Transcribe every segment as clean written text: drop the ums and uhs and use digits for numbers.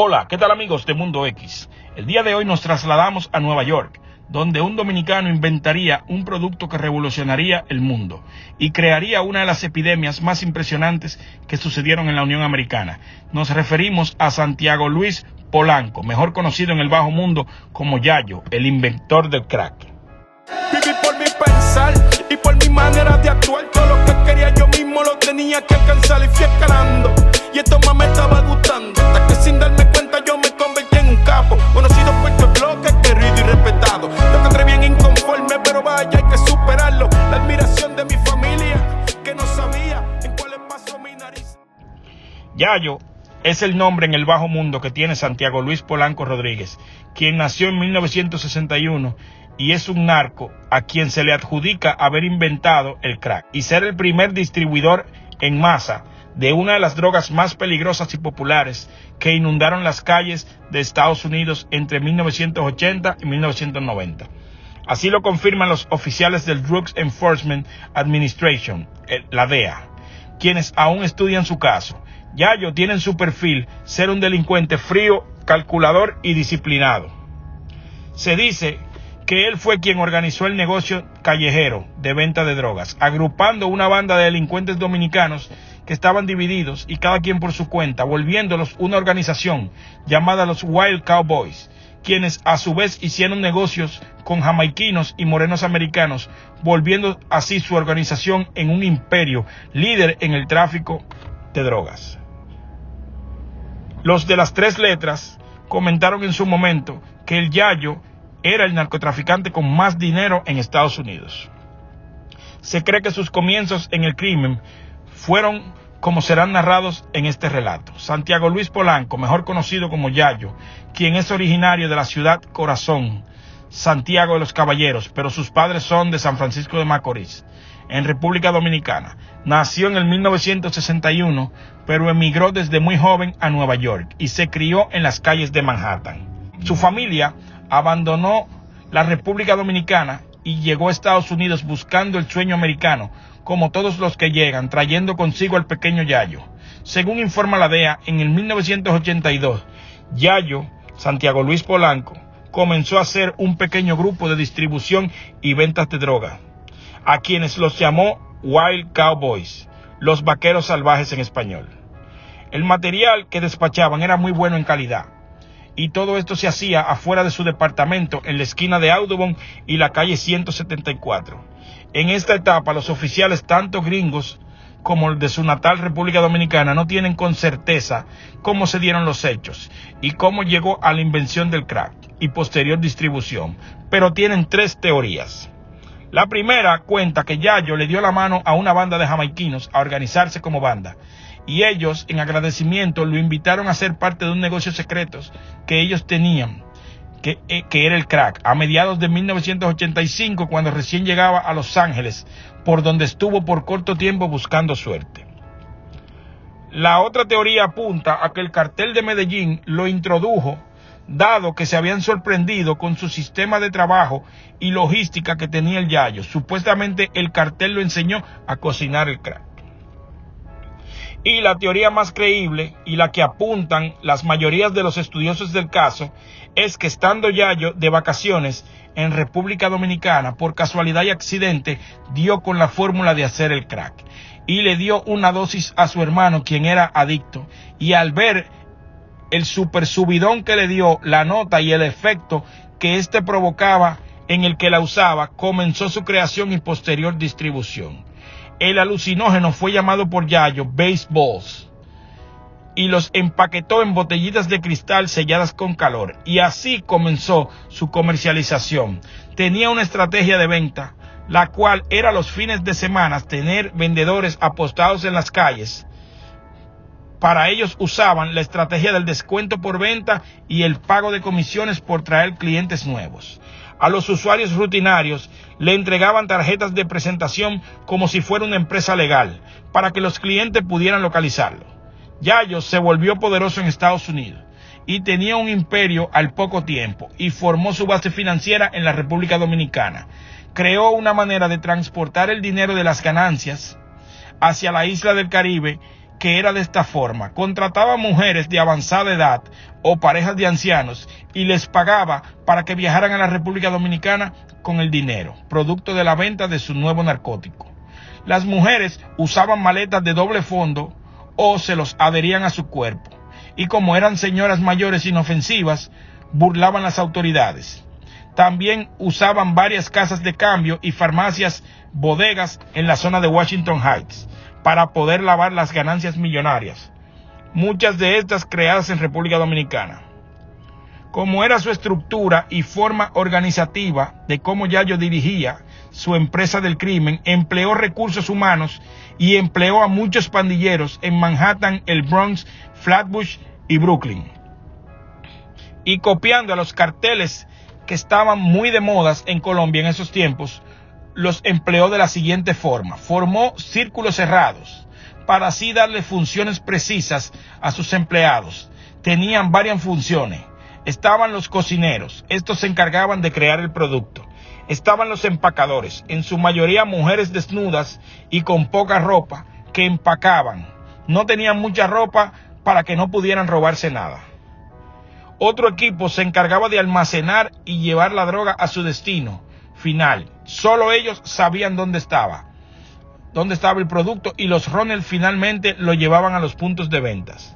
Hola, ¿qué tal amigos de Mundo X? El día de hoy nos trasladamos a Nueva York, donde un dominicano inventaría un producto que revolucionaría el mundo y crearía una de las epidemias más impresionantes que sucedieron en la Unión Americana. Nos referimos a Santiago Luis Polanco, mejor conocido en el bajo mundo como Yayo, el inventor del crack. Viví por mi pensar y por mi manera de actuar. Todo lo que quería yo mismo lo tenía que alcanzar y fui escalando. Y esto más me estaba gustando, hasta que sin darme cuenta yo me convertí en un capo, conocido por tu bloque, querido y respetado. Yo encontré bien inconforme, pero vaya, hay que superarlo. La admiración de mi familia, que no sabía en cuáles pasó mi nariz. Yayo es el nombre en el bajo mundo que tiene Santiago Luis Polanco Rodríguez, quien nació en 1961 y es un narco a quien se le adjudica haber inventado el crack y ser el primer distribuidor en masa de una de las drogas más peligrosas y populares que inundaron las calles de Estados Unidos entre 1980 y 1990. Así lo confirman los oficiales del Drugs Enforcement Administration, la DEA, quienes aún estudian su caso. Yayo tiene en su perfil ser un delincuente frío, calculador y disciplinado. Se dice que él fue quien organizó el negocio callejero de venta de drogas, agrupando una banda de delincuentes dominicanos que estaban divididos y cada quien por su cuenta, volviéndolos una organización llamada los Wild Cowboys, quienes a su vez hicieron negocios con jamaiquinos y morenos americanos, volviendo así su organización en un imperio líder en el tráfico de drogas. Los de las tres letras comentaron en su momento que el Yayo era el narcotraficante con más dinero en Estados Unidos. Se cree que sus comienzos en el crimen fueron como serán narrados en este relato. Santiago Luis Polanco, mejor conocido como Yayo, quien es originario de la ciudad Corazón, Santiago de los Caballeros, pero sus padres son de San Francisco de Macorís, en República Dominicana. Nació en el 1961, pero emigró desde muy joven a Nueva York y se crió en las calles de Manhattan. Su familia abandonó la República Dominicana y llegó a Estados Unidos buscando el sueño americano, como todos los que llegan, trayendo consigo al pequeño Yayo. Según informa la DEA, en el 1982, Yayo, Santiago Luis Polanco, comenzó a hacer un pequeño grupo de distribución y ventas de droga, a quienes los llamó Wild Cowboys, los vaqueros salvajes en español. El material que despachaban era muy bueno en calidad, y todo esto se hacía afuera de su departamento en la esquina de Audubon y la calle 174. En esta etapa, los oficiales, tanto gringos como de su natal República Dominicana, no tienen con certeza cómo se dieron los hechos y cómo llegó a la invención del crack y posterior distribución, pero tienen tres teorías. La primera cuenta que Yayo le dio la mano a una banda de jamaiquinos a organizarse como banda, y ellos, en agradecimiento, lo invitaron a ser parte de un negocio secreto que ellos tenían, que era el crack, a mediados de 1985, cuando recién llegaba a Los Ángeles, por donde estuvo por corto tiempo buscando suerte. La otra teoría apunta a que el cartel de Medellín lo introdujo, dado que se habían sorprendido con su sistema de trabajo y logística que tenía el Yayo. Supuestamente el cartel lo enseñó a cocinar el crack. Y la teoría más creíble, y la que apuntan las mayorías de los estudiosos del caso, es que estando Yayo de vacaciones en República Dominicana, por casualidad y accidente, dio con la fórmula de hacer el crack, y le dio una dosis a su hermano, quien era adicto, y al ver el super subidón que le dio, la nota y el efecto que éste provocaba en el que la usaba, comenzó su creación y posterior distribución. El alucinógeno fue llamado por Yayo Baseballs y los empaquetó en botellitas de cristal selladas con calor, y así comenzó su comercialización. Tenía una estrategia de venta, la cual era los fines de semana tener vendedores apostados en las calles. Para ellos usaban la estrategia del descuento por venta y el pago de comisiones por traer clientes nuevos. A los usuarios rutinarios le entregaban tarjetas de presentación como si fuera una empresa legal, para que los clientes pudieran localizarlo. Yayo se volvió poderoso en Estados Unidos y tenía un imperio al poco tiempo, y formó su base financiera en la República Dominicana. Creó una manera de transportar el dinero de las ganancias hacia la isla del Caribe que era de esta forma: contrataba mujeres de avanzada edad o parejas de ancianos y les pagaba para que viajaran a la República Dominicana con el dinero, producto de la venta de su nuevo narcótico. Las mujeres usaban maletas de doble fondo o se los adherían a su cuerpo, y como eran señoras mayores inofensivas, burlaban las autoridades. También usaban varias casas de cambio y farmacias, bodegas en la zona de Washington Heights para poder lavar las ganancias millonarias, muchas de estas creadas en República Dominicana. Como era su estructura y forma organizativa de cómo Yayo dirigía su empresa del crimen, empleó recursos humanos y empleó a muchos pandilleros en Manhattan, el Bronx, Flatbush y Brooklyn. Y copiando a los carteles que estaban muy de modas en Colombia en esos tiempos, los empleó de la siguiente forma: formó círculos cerrados para así darle funciones precisas a sus empleados. Tenían varias funciones. Estaban los cocineros, estos se encargaban de crear el producto. Estaban los empacadores, en su mayoría mujeres desnudas y con poca ropa, que empacaban. No tenían mucha ropa para que no pudieran robarse nada. Otro equipo se encargaba de almacenar y llevar la droga a su destino final. Solo ellos sabían dónde estaba el producto, y los runners finalmente lo llevaban a los puntos de ventas.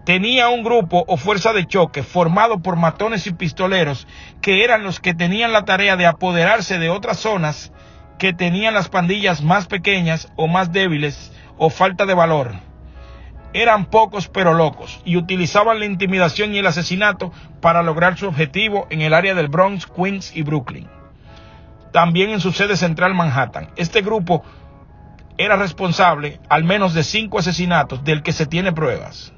Tenía un grupo o fuerza de choque formado por matones y pistoleros, que eran los que tenían la tarea de apoderarse de otras zonas que tenían las pandillas más pequeñas o más débiles o falta de valor. Eran pocos pero locos, y utilizaban la intimidación y el asesinato para lograr su objetivo en el área del Bronx, Queens y Brooklyn. También en su sede central, Manhattan. Este grupo era responsable al menos de 5 asesinatos del que se tiene pruebas,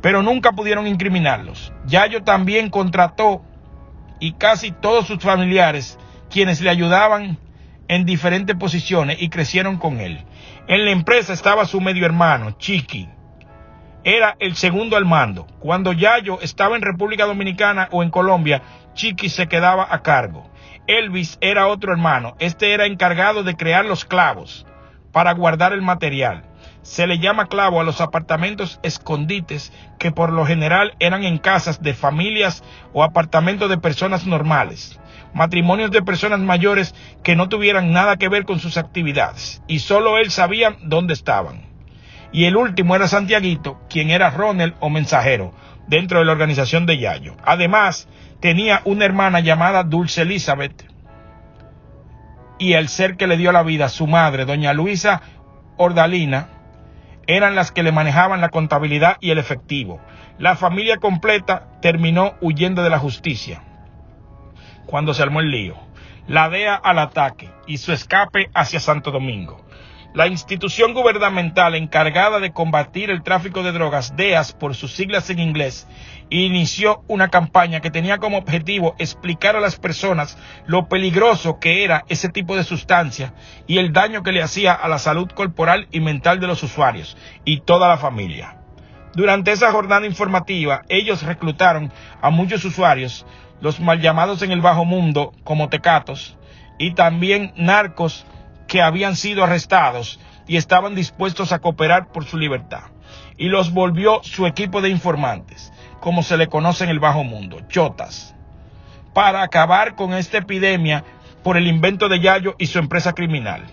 pero nunca pudieron incriminarlos. Yayo también contrató y casi todos sus familiares, quienes le ayudaban en diferentes posiciones y crecieron con él. En la empresa estaba su medio hermano, Chiqui. Era el segundo al mando. Cuando Yayo estaba en República Dominicana o en Colombia, Chiqui se quedaba a cargo. Elvis era otro hermano. Este era encargado de crear los clavos para guardar el material. Se le llama clavo a los apartamentos escondites, que por lo general eran en casas de familias o apartamentos de personas normales, matrimonios de personas mayores que no tuvieran nada que ver con sus actividades, y solo él sabía dónde estaban. Y el último era Santiaguito, quien era runner o mensajero dentro de la organización de Yayo. Además, tenía una hermana llamada Dulce Elizabeth, y el ser que le dio la vida, su madre, doña Luisa Ordalina, eran las que le manejaban la contabilidad y el efectivo. La familia completa terminó huyendo de la justicia cuando se armó el lío. La DEA al ataque y su escape hacia Santo Domingo. La institución gubernamental encargada de combatir el tráfico de drogas, DEAS por sus siglas en inglés, inició una campaña que tenía como objetivo explicar a las personas lo peligroso que era ese tipo de sustancia y el daño que le hacía a la salud corporal y mental de los usuarios y toda la familia. Durante esa jornada informativa, ellos reclutaron a muchos usuarios, los mal llamados en el bajo mundo como tecatos, y también narcos que habían sido arrestados y estaban dispuestos a cooperar por su libertad, y los volvió su equipo de informantes, como se le conoce en el bajo mundo, chotas, para acabar con esta epidemia por el invento de Yayo y su empresa criminal.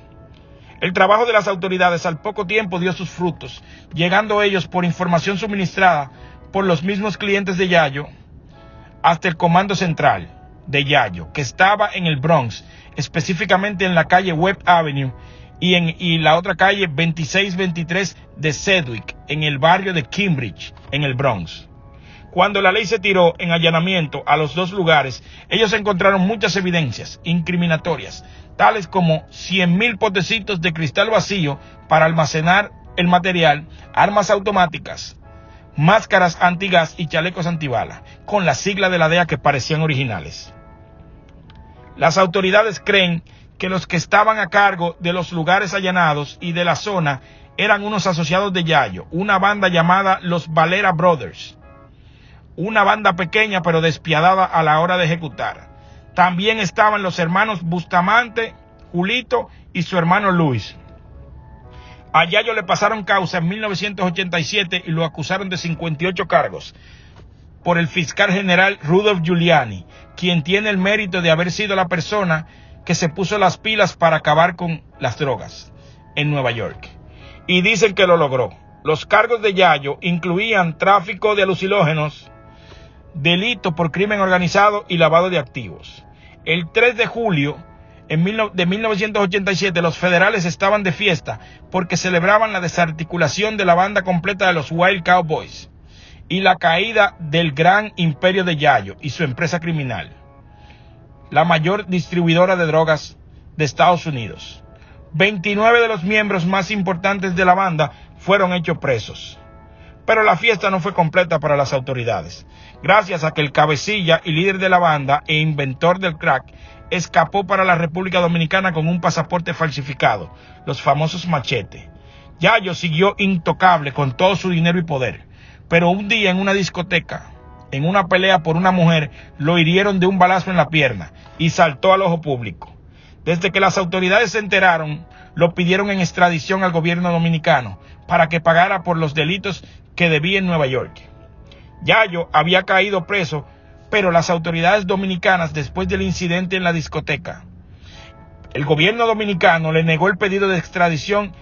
El trabajo de las autoridades al poco tiempo dio sus frutos, llegando ellos por información suministrada por los mismos clientes de Yayo hasta el comando central de Yayo, que estaba en el Bronx, específicamente en la calle Webb Avenue y la otra calle 2623 de Sedgwick, en el barrio de Cambridge, en el Bronx. Cuando la ley se tiró en allanamiento a los dos lugares, ellos encontraron muchas evidencias incriminatorias, tales como 100,000 potecitos de cristal vacío para almacenar el material, armas automáticas, máscaras antigas y chalecos antibala, con la sigla de la DEA que parecían originales. Las autoridades creen que los que estaban a cargo de los lugares allanados y de la zona eran unos asociados de Yayo, una banda llamada los Valera Brothers, una banda pequeña pero despiadada a la hora de ejecutar. También estaban los hermanos Bustamante, Julito y su hermano Luis. A Yayo le pasaron causa en 1987 y lo acusaron de 58 cargos por el fiscal general Rudolph Giuliani, quien tiene el mérito de haber sido la persona que se puso las pilas para acabar con las drogas en Nueva York. Y dicen que lo logró. Los cargos de Yayo incluían tráfico de alucinógenos, delito por crimen organizado y lavado de activos. El 3 de julio de 1987 los federales estaban de fiesta porque celebraban la desarticulación de la banda completa de los Wild Cowboys y la caída del gran imperio de Yayo y su empresa criminal, la mayor distribuidora de drogas de Estados Unidos. 29 de los miembros más importantes de la banda fueron hechos presos. Pero la fiesta no fue completa para las autoridades, gracias a que el cabecilla y líder de la banda e inventor del crack escapó para la República Dominicana con un pasaporte falsificado, los famosos machetes. Yayo siguió intocable con todo su dinero y poder, pero un día en una discoteca, en una pelea por una mujer, lo hirieron de un balazo en la pierna y saltó al ojo público. Desde que las autoridades se enteraron, lo pidieron en extradición al gobierno dominicano para que pagara por los delitos que debía en Nueva York. Yayo había caído preso, pero las autoridades dominicanas, después del incidente en la discoteca, el gobierno dominicano le negó el pedido de extradición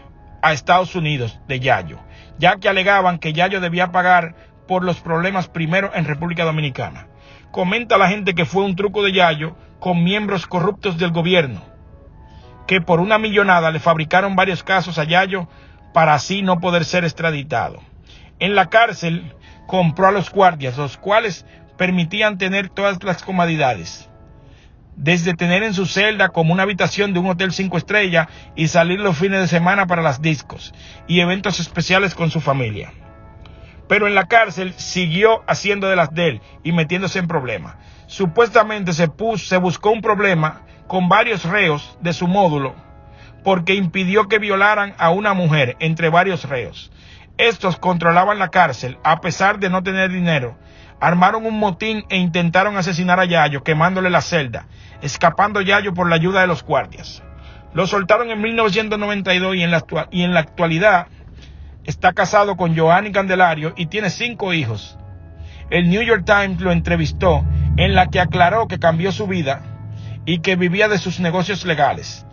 a Estados Unidos de Yayo, ya que alegaban que Yayo debía pagar por los problemas primero en República Dominicana. Comenta la gente que fue un truco de Yayo con miembros corruptos del gobierno, que por una millonada le fabricaron varios casos a Yayo para así no poder ser extraditado. En la cárcel compró a los guardias, los cuales permitían tener todas las comodidades, desde tener en su celda como una habitación de un hotel 5 estrellas y salir los fines de semana para las discos y eventos especiales con su familia. Pero en la cárcel siguió haciendo de las de él y metiéndose en problemas. Supuestamente se buscó un problema con varios reos de su módulo porque impidió que violaran a una mujer entre varios reos. Estos controlaban la cárcel a pesar de no tener dinero. Armaron un motín e intentaron asesinar a Yayo quemándole la celda, escapando Yayo por la ayuda de los guardias. Lo soltaron en 1992 y en la actualidad está casado con Joanny Candelario y tiene 5 hijos. El New York Times lo entrevistó, en la que aclaró que cambió su vida y que vivía de sus negocios legales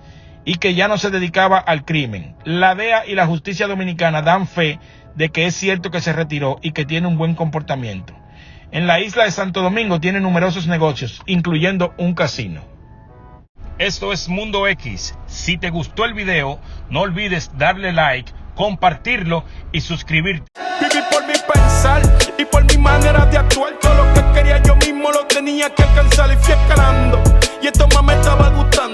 y que ya no se dedicaba al crimen. La DEA y la justicia dominicana dan fe de que es cierto que se retiró y que tiene un buen comportamiento. En la isla de Santo Domingo tiene numerosos negocios, incluyendo un casino. Esto es Mundo X. Si te gustó el video, no olvides darle like, compartirlo y suscribirte. Viví por mi pensar y por mi manera de actuar. Todo lo que quería yo mismo lo tenía que alcanzar y fui escalando. Y esto más me estaba gustando.